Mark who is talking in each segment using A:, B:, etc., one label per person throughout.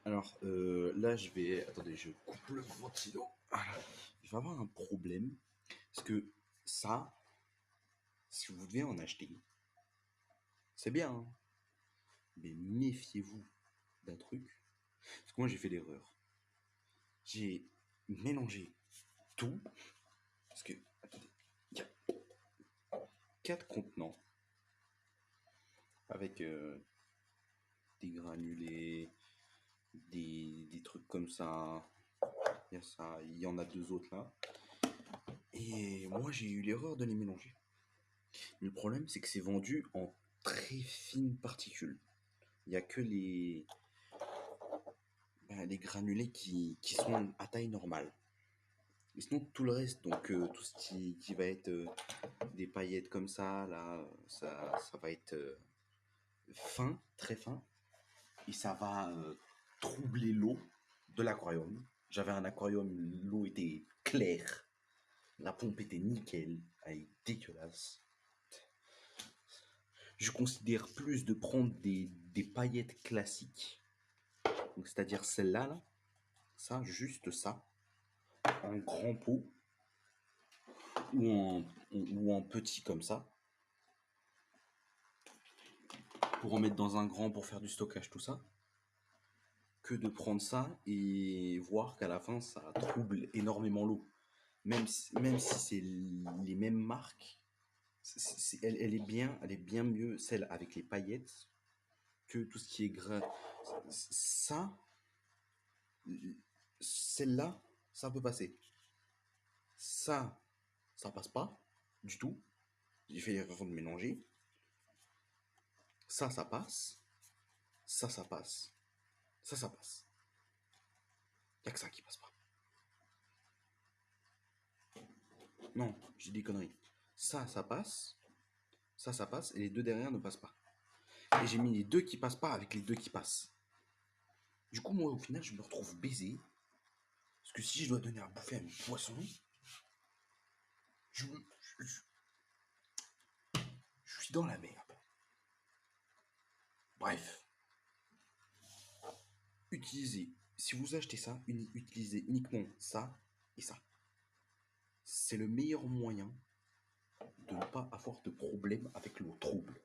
A: Alors là, je vais. Attendez, je coupe le ventilo. Voilà. Je vais avoir un problème. Parce que ça, si vous devez en acheter, c'est bien, hein, mais méfiez-vous d'un truc. Parce que moi, j'ai fait l'erreur. J'ai mélangé tout. Parce que, attendez, il y a 4 contenants avec des granulés, des trucs comme ça. Il y a ça, il y en a 2 autres là. Et moi, j'ai eu l'erreur de les mélanger. Mais le problème, c'est que c'est vendu en très fines particules. Il n'y a que les granulés qui sont à taille normale. Et sinon, tout le reste, donc tout ce qui va être des paillettes comme ça, là, ça va être fin, très fin. Et ça va troubler l'eau de l'aquarium. J'avais un aquarium, l'eau était claire. La pompe était nickel. Elle est dégueulasse. Je considère plus de prendre des paillettes classiques. Donc, c'est-à-dire celle-là, là, ça, juste ça, en grand pot ou en petit comme ça, pour en mettre dans un grand pour faire du stockage, tout ça, que de prendre ça et voir qu'à la fin, ça trouble énormément l'eau. Même si c'est les mêmes marques, elle est bien mieux, celle avec les paillettes, que tout ce qui est gras. Ça, celle-là, ça peut passer. Ça passe pas du tout. J'ai fait l'erreur de mélanger. Ça passe. Ça passe. Ça passe. Y a que ça qui passe pas. Non, j'ai des conneries. Ça passe. Ça passe. Et les 2 derrière ne passent pas. Et j'ai mis les 2 qui passent pas avec les 2 qui passent. Du coup, moi, au final, je me retrouve baisé. Parce que si je dois donner à bouffer à mes poissons, je, je, je suis dans la merde. Bref. Utilisez. Si vous achetez ça, utilisez uniquement ça et ça. C'est le meilleur moyen de ne pas avoir de problème avec l'eau trouble.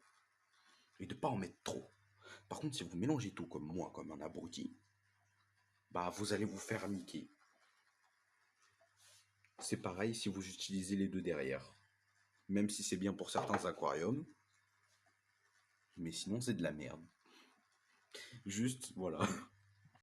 A: Et de ne pas en mettre trop. Par contre, si vous mélangez tout comme moi, comme un abruti, bah vous allez vous faire niquer. C'est pareil si vous utilisez les 2 derrière. Même si c'est bien pour certains aquariums. Mais sinon, c'est de la merde. Juste, voilà.